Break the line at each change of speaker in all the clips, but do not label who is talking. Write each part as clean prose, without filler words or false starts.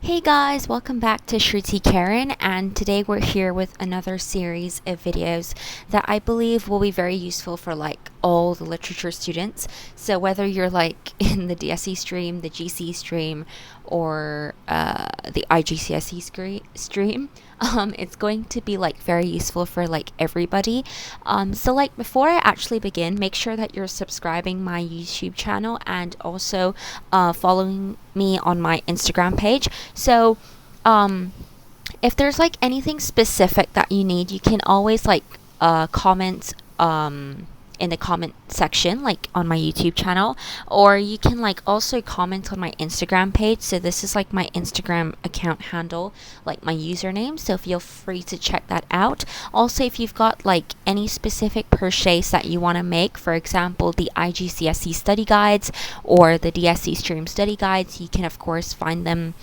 Hey guys, welcome back to Shruti Karen, and today we're here with another series of videos that I believe will be very useful for all the literature students. So whether you're in the DSE stream, the GC stream, or the IGCSE stream, it's going to be very useful for everybody. So before I actually begin, make sure that you're subscribing my YouTube channel and also following me on my Instagram page. So if there's anything specific that you need, you can always comment in the comment section on my YouTube channel, or you can also comment on my Instagram page. So this is my Instagram account handle, my username, so feel free to check that out. Also, if you've got any specific purchase that you want to make, for example the IGCSE study guides or the DSE stream study guides, you can of course find them.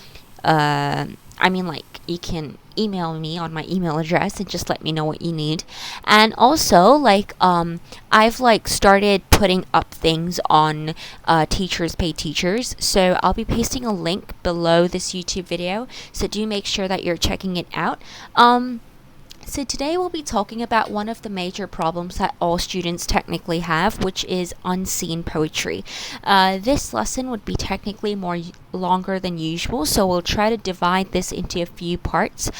You can email me on my email address and just let me know what you need. And also, I've started putting up things on Teachers Pay Teachers, so I'll be pasting a link below this YouTube video, so do make sure that you're checking it out. So today we'll be talking about one of the major problems that all students technically have, which is unseen poetry. This lesson would be technically longer than usual, so we'll try to divide this into a few parts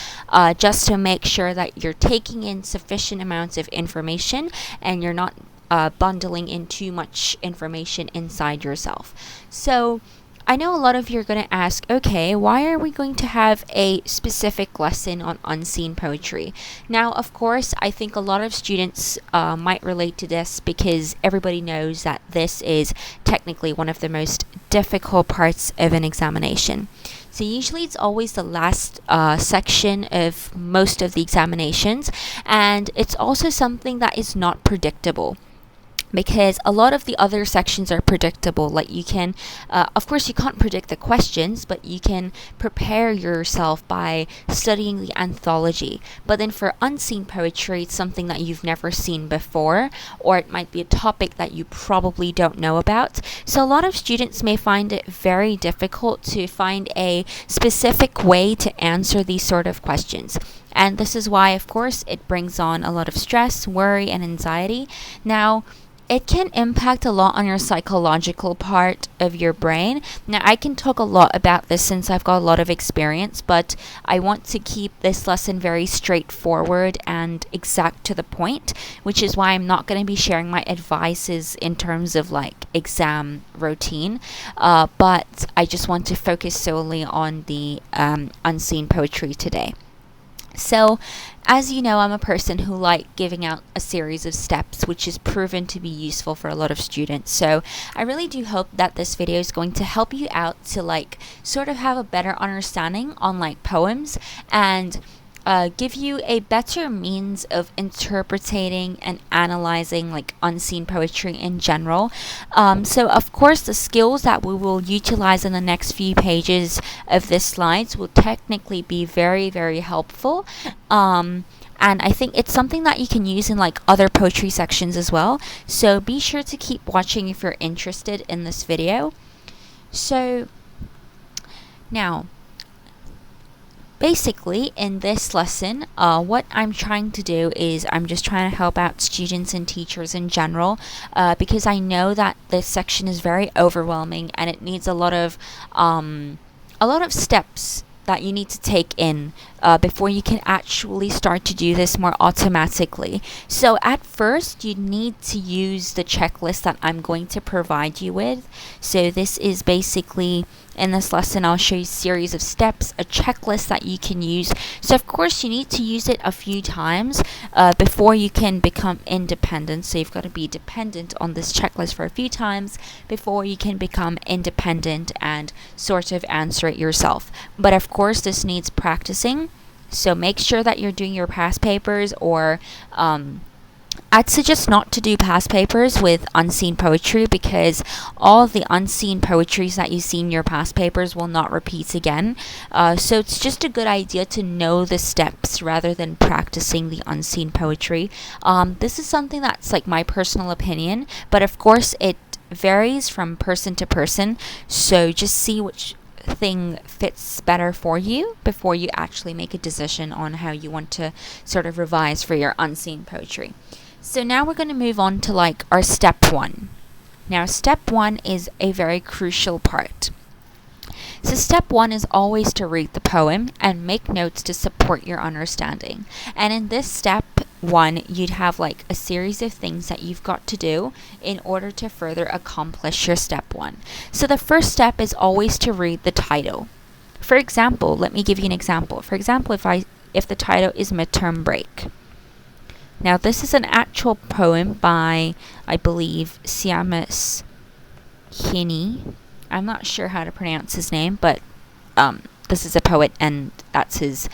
just to make sure that you're taking in sufficient amounts of information and you're not bundling in too much information inside yourself. So I know a lot of you are going to ask, okay, why are we going to have a specific lesson on unseen poetry? Now, of course, I think a lot of students might relate to this because everybody knows that this is technically one of the most difficult parts of an examination. So usually it's always the last section of most of the examinations, and it's also something that is not predictable, because a lot of the other sections are predictable. You can, of course, you can't predict the questions, but you can prepare yourself by studying the anthology. But then for unseen poetry, it's something that you've never seen before, or it might be a topic that you probably don't know about. So a lot of students may find it very difficult to find a specific way to answer these sort of questions. And this is why, of course, it brings on a lot of stress, worry, and anxiety. Now, it can impact a lot on your psychological part of your brain. Now, I can talk a lot about this since I've got a lot of experience, but I want to keep this lesson very straightforward and exact to the point, which is why I'm not going to be sharing my advices in terms of exam routine, but I just want to focus solely on the unseen poetry today. So, as you know, I'm a person who giving out a series of steps, which is proven to be useful for a lot of students. So I really do hope that this video is going to help you out to sort of have a better understanding on poems and give you a better means of interpreting and analyzing unseen poetry in general. So of course the skills that we will utilize in the next few pages of this slides will technically be very, very helpful. And I think it's something that you can use in other poetry sections as well. So be sure to keep watching if you're interested in this video. So now, basically, in this lesson, what I'm trying to do is I'm just trying to help out students and teachers in general, because I know that this section is very overwhelming and it needs a lot of steps that you need to take in before you can actually start to do this more automatically. So at first, you need to use the checklist that I'm going to provide you with. So this is basically, in this lesson, I'll show you a series of steps, a checklist that you can use. So of course, you need to use it a few times before you can become independent. So you've got to be dependent on this checklist for a few times before you can become independent and sort of answer it yourself. But of course, this needs practicing. So make sure that you're doing your past papers, or I'd suggest not to do past papers with unseen poetry, because all the unseen poetries that you see in your past papers will not repeat again. So it's just a good idea to know the steps rather than practicing the unseen poetry. This is something that's my personal opinion, but of course it varies from person to person. So just see which thing fits better for you before you actually make a decision on how you want to sort of revise for your unseen poetry. So now we're going to move on to like our step 1. Now step 1 is a very crucial part. So step 1 is always to read the poem and make notes to support your understanding. And in this step 1, you'd have like a series of things that you've got to do in order to further accomplish your step 1. So the first step is always to read the title. For example, let me give you an example. For example, if the title is Midterm Break. Now this is an actual poem by, I believe, Heyy. I'm not sure how to pronounce his name, but this is a poet and that's his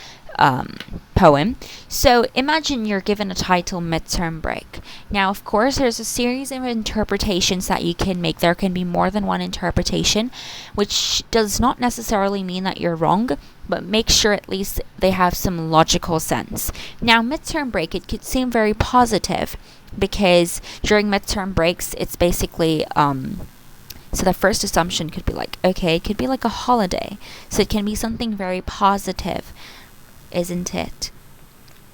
poem. So imagine you're given a title, Midterm Break. Now, of course, there's a series of interpretations that you can make. There can be more than one interpretation, which does not necessarily mean that you're wrong, but make sure at least they have some logical sense. Now, midterm break, it could seem very positive because during midterm breaks, it's basically so the first assumption could be like, okay, it could be like a holiday. So it can be something very positive, isn't it?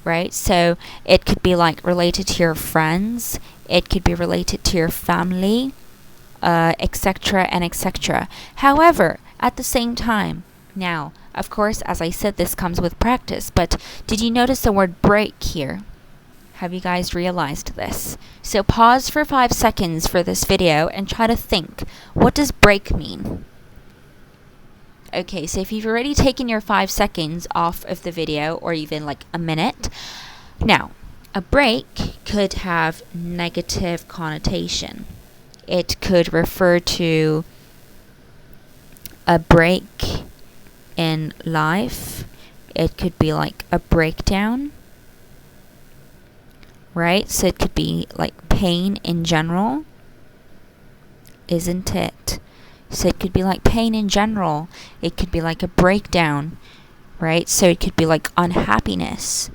Right? So it could be like related to your friends. It could be related to your family, etc. and etc. However, at the same time, now, of course, as I said, this comes with practice, but did you notice the word break here? Have you guys realized this? So pause for 5 seconds for this video and try to think, what does break mean? Okay, so if you've already taken your 5 seconds off of the video, or even like a minute, now, a break could have negative connotation. It could refer to a break in life. It could be like a breakdown. Right? So it could be like pain in general, isn't it? So it could be like pain in general. It could be like a breakdown, right? So it could be like unhappiness.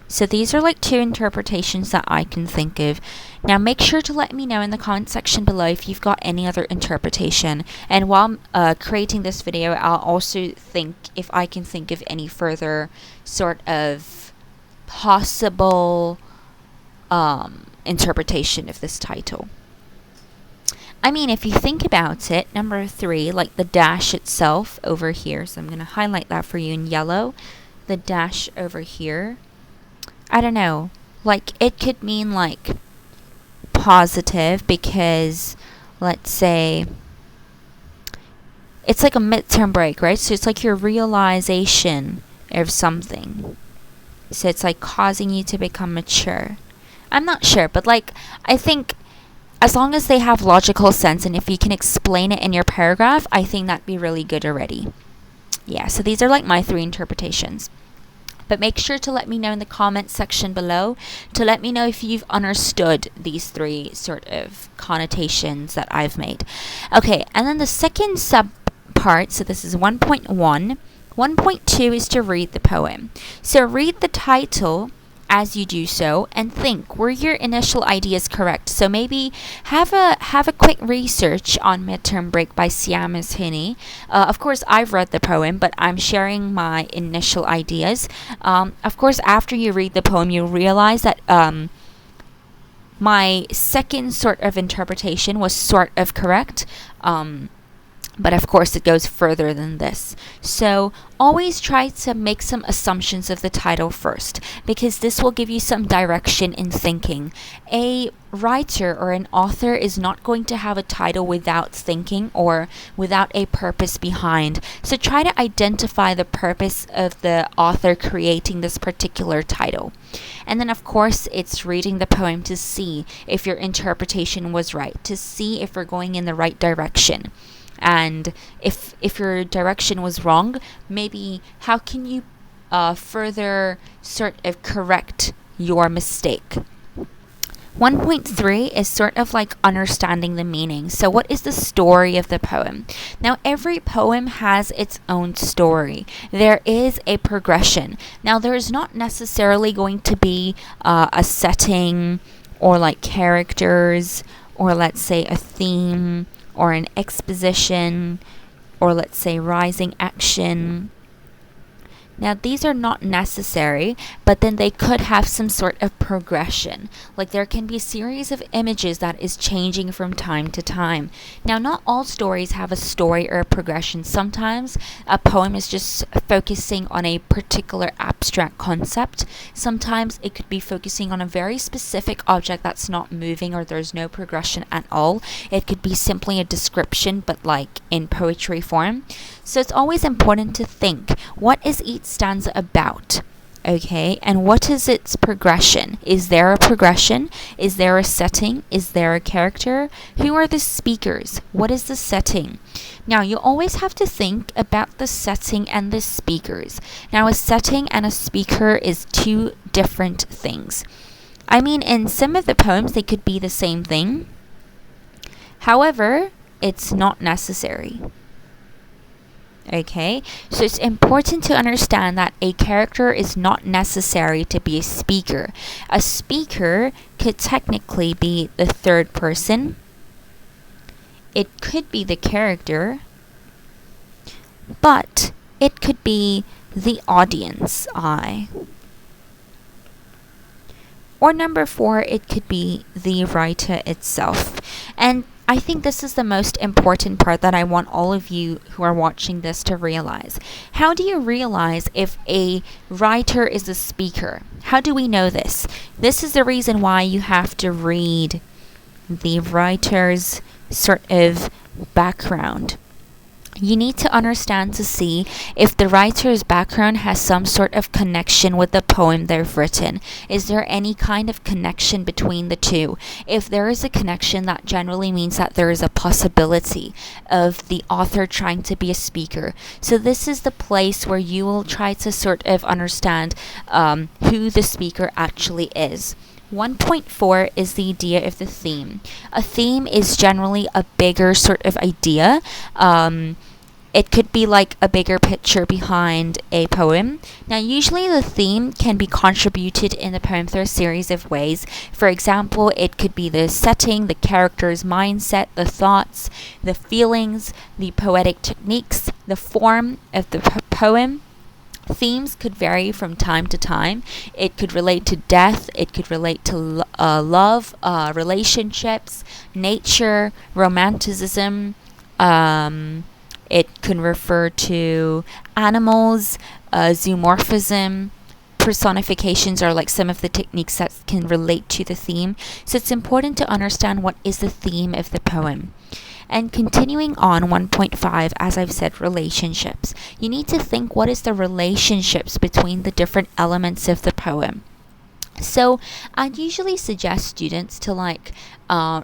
So these are like 2 interpretations that I can think of. Now make sure to let me know in the comment section below if you've got any other interpretation. And while creating this video, I'll also think if I can think of any further sort of possible interpretation of this title. I mean, if you think about it, number 3, like the dash itself over here, so I'm going to highlight that for you in yellow, the dash over here, I don't know, like it could mean like positive because, let's say, it's like a midterm break, right? So it's like your realization of something. So it's like causing you to become mature. I'm not sure, but like I think as long as they have logical sense and if you can explain it in your paragraph, I think that'd be really good already. Yeah, so these are like my 3 interpretations. But make sure to let me know in the comment section below to let me know if you've understood these 3 sort of connotations that I've made. Okay, and then the second sub part, so this is 1.1. 1.2 is to read the poem. So read the title as you do so and think, were your initial ideas correct? So maybe have a quick research on Midterm Break by Heyy. Of course, I've read the poem, but I'm sharing my initial ideas. Of course, after you read the poem, you'll realize that my second sort of interpretation was sort of correct. But of course it goes further than this. So always try to make some assumptions of the title first, because this will give you some direction in thinking. A writer or an author is not going to have a title without thinking or without a purpose behind. So try to identify the purpose of the author creating this particular title. And then of course it's reading the poem to see if your interpretation was right, to see if we're going in the right direction. And if your direction was wrong, maybe how can you further sort of correct your mistake? 1.3 is sort of like understanding the meaning. So what is the story of the poem? Now every poem has its own story. There is a progression. Now there's not necessarily going to be a setting or like characters or let's say a theme or an exposition or let's say rising action. Now, these are not necessary, but then they could have some sort of progression. Like there can be a series of images that is changing from time to time. Now, not all stories have a story or a progression. Sometimes a poem is just focusing on a particular abstract concept. Sometimes it could be focusing on a very specific object that's not moving or there's no progression at all. It could be simply a description, but like in poetry form. So it's always important to think, what is each stanza about? Okay, and what is its progression? Is there a progression? Is there a setting? Is there a character? Who are the speakers? What is the setting? Now, you always have to think about the setting and the speakers. Now, a setting and a speaker is two different things. I mean, in some of the poems, they could be the same thing. However, it's not necessary. Okay, so it's important to understand that a character is not necessary to be a speaker. A speaker could technically be the third person. It could be the character, but it could be the audience, or number 4, it could be the writer itself. And I think this is the most important part that I want all of you who are watching this to realize. How do you realize if a writer is a speaker? How do we know this? This is the reason why you have to read the writer's sort of background. You need to understand to see if the writer's background has some sort of connection with the poem they've written. Is there any kind of connection between the two? If there is a connection, that generally means that there is a possibility of the author trying to be a speaker. So this is the place where you will try to sort of understand who the speaker actually is. 1.4 is the idea of the theme. A theme is generally a bigger sort of idea. It could be like a bigger picture behind a poem. Now, usually the theme can be contributed in the poem through a series of ways. For example, it could be the setting, the character's mindset, the thoughts, the feelings, the poetic techniques, the form of the poem. Themes could vary from time to time. It could relate to death, it could relate to love, relationships, nature, romanticism. It can refer to animals, zoomorphism. Personifications are like some of the techniques that can relate to the theme. So it's important to understand what is the theme of the poem. And continuing on 1.5, as I've said, relationships. You need to think, what is the relationships between the different elements of the poem? So I'd usually suggest students to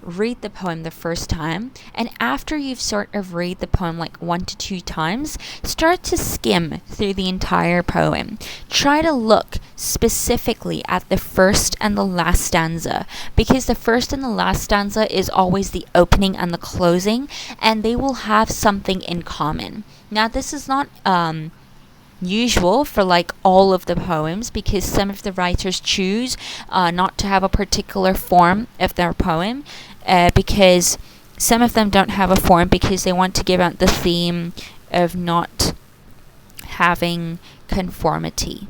read the poem the first time, and after you've sort of read the poem like 1 to 2 times, start to skim through the entire poem. Try to look specifically at the first and the last stanza, because the first and the last stanza is always the opening and the closing, and they will have something in common. Now, this is not usual for like all of the poems, because some of the writers choose not to have a particular form of their poem, because some of them don't have a form because they want to give out the theme of not having conformity,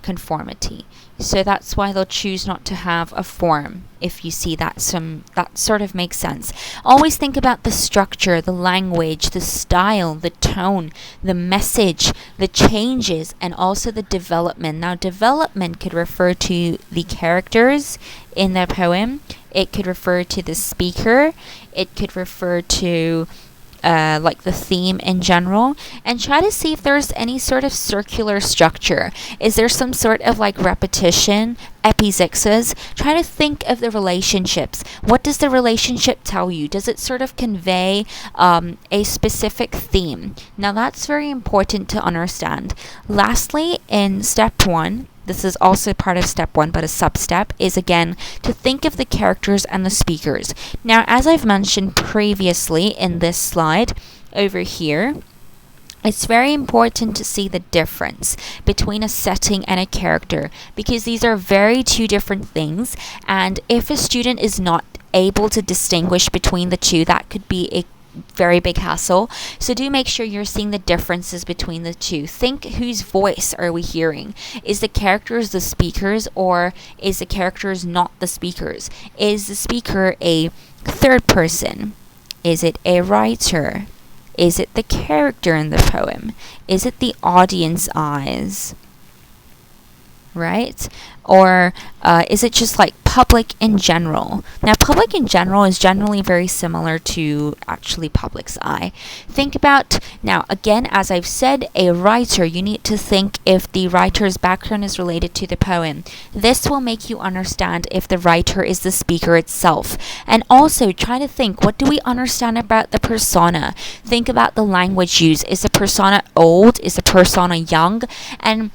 conformity. So that's why they'll choose not to have a form. If you see that sort of makes sense. Always think about the structure, the language, the style, the tone, the message, the changes, and also the development. Now, development could refer to the characters in the poem. It could refer to the speaker. It could refer to like the theme in general, and try to see if there's any sort of circular structure. Is there some sort of like repetition, epizixas? Try to think of the relationships. What does the relationship tell you? Does it sort of convey a specific theme? Now, that's very important to understand. Lastly, in step 1, this is also part of step 1, but a sub-step, is again to think of the characters and the speakers. Now, as I've mentioned previously in this slide over here, it's very important to see the difference between a setting and a character, because these are very two different things, and if a student is not able to distinguish between the two, that could be a very big hassle. So do make sure you're seeing the differences between the two. Think, whose voice are we hearing? Is the characters the speakers, or is the characters not the speakers? Is the speaker a third person? Is it a writer? Is it the character in the poem? Is it the audience eyes? Right? Or is it just like public in general? Now, public in general is generally very similar to actually public's eye. Think about, now again, as I've said, a writer, you need to think if the writer's background is related to the poem. This will make you understand if the writer is the speaker itself. And also try to think, what do we understand about the persona? Think about the language used. Is the persona old? Is the persona young? And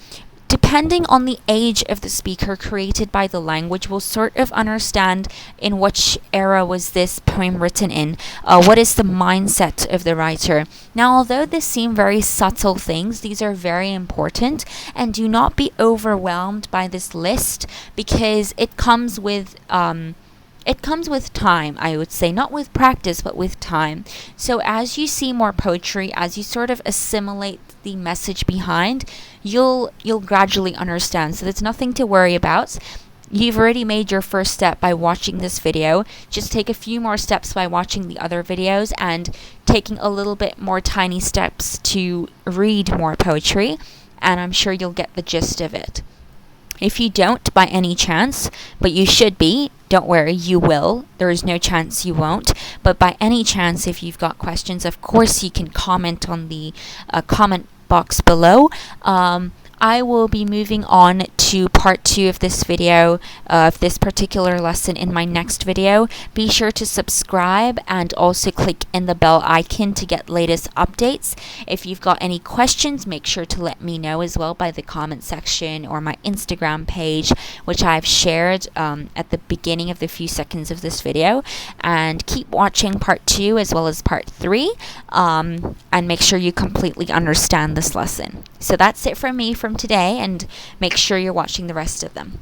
depending on the age of the speaker created by the language, we'll sort of understand in which era was this poem written in. What is the mindset of the writer? Now, although this seem very subtle things, these are very important, and do not be overwhelmed by this list, because it comes with time, I would say, not with practice, but with time. So as you see more poetry, as you sort of assimilate the message behind, you'll gradually understand. So there's nothing to worry about. You've already made your first step by watching this video. Just take a few more steps by watching the other videos and taking a little bit more tiny steps to read more poetry, and I'm sure you'll get the gist of it. If you don't by any chance, but you should be, don't worry, you will. There is no chance you won't. But by any chance, if you've got questions, of course you can comment on the comment box below. I will be moving on to part 2 of this video, of this particular lesson, in my next video. Be sure to subscribe and also click in the bell icon to get latest updates. If you've got any questions, make sure to let me know as well by the comment section or my Instagram page, which I've shared at the beginning of the few seconds of this video. And keep watching part 2 as well as part 3, and make sure you completely understand this lesson. So that's it from me from today, and make sure you're watching the rest of them.